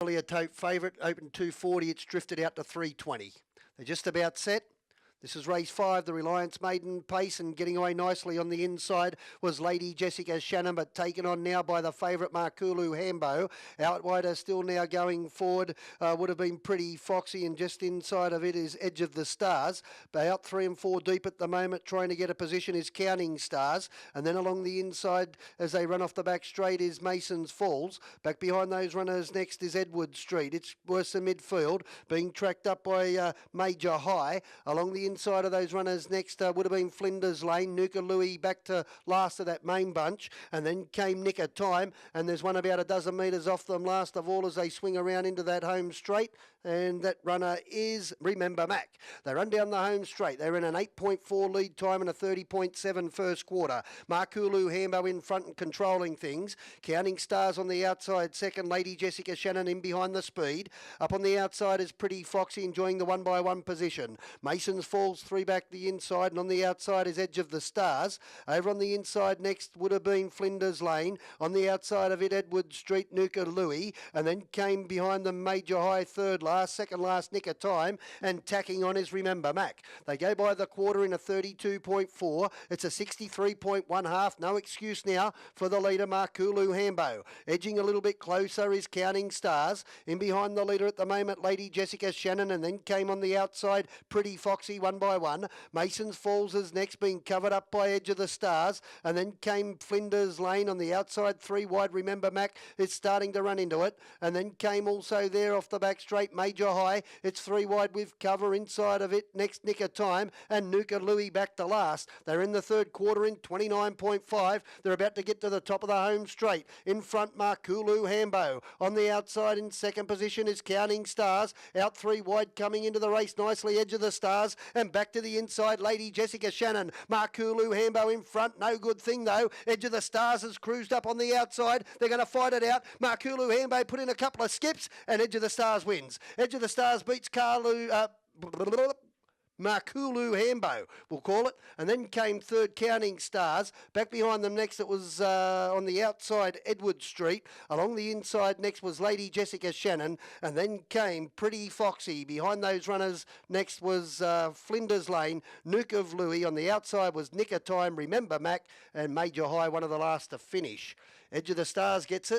Earlier tote favourite, open 240, it's drifted out to 320. They're just about set. This is race 5, the Reliance Maiden pace, and getting away nicely on the inside was Lady Jessica Shannon, but taken on now by the favourite Markulu Hambo. Out wider still now going forward would have been Pretty Foxy, and just inside of it is Edge of the Stars. But out 3 and 4 deep at the moment, trying to get a position is Counting Stars, and then along the inside as they run off the back straight is Mason's Falls. Back behind those runners next is Edward Street. It's worse than midfield, being tracked up by Major High. Along the inside of those runners next would have been Flinders Lane. Nuka Louie back to last of that main bunch, and then came Nick of Time, and there's one about a dozen metres off them last of all as they swing around into that home straight, and that runner is Remember Mac. They run down the home straight. They're in an 8.4 lead time and a 30.7 first quarter. Markulu Hambo in front and controlling things. Counting Stars on the outside second. Lady Jessica Shannon in behind the speed. Up on the outside is Pretty Foxy enjoying the 1x1 position. Mason's Falls 3 back the inside, and on the outside is Edge of the Stars. Over on the inside next would have been Flinders Lane. On the outside of it, Edward Street, Nuka Louie, and then came behind them Major High third last, second last Nick of Time, and tacking on is Remember Mac. They go by the quarter in a 32.4. It's a 63.1 half. No excuse now for the leader Markulu Hambo. Edging a little bit closer is Counting Stars. In behind the leader at the moment, Lady Jessica Shannon, and then came on the outside Pretty Foxy 1x1. Mason's Falls is next, being covered up by Edge of the Stars, and then came Flinders Lane on the outside 3 wide. Remember Mac is starting to run into it, and then came also there off the back straight Major High. It's 3 wide with cover inside of it next Nick of Time, and Nuka Louie back to last. They're in the third quarter in 29.5. They're about to get to the top of the home straight. In front Markulu Hambo. On the outside in second position is Counting Stars. Out 3 wide coming into the race nicely Edge of the Stars, and back to the inside Lady Jessica Shannon. Markulu Hambo in front. No good thing though. Edge of the Stars has cruised up on the outside. They're going to fight it out. Markulu Hambo put in a couple of skips, and Edge of the Stars wins. Edge of the Stars beats Markulu Hambo, we'll call it. And then came third Counting Stars. Back behind them next it was on the outside Edward Street. Along the inside next was Lady Jessica Shannon. And then came Pretty Foxy. Behind those runners next was Flinders Lane. Nuke of Louie. On the outside was Nick of Time, Remember Mac, and Major High, one of the last to finish. Edge of the Stars gets it.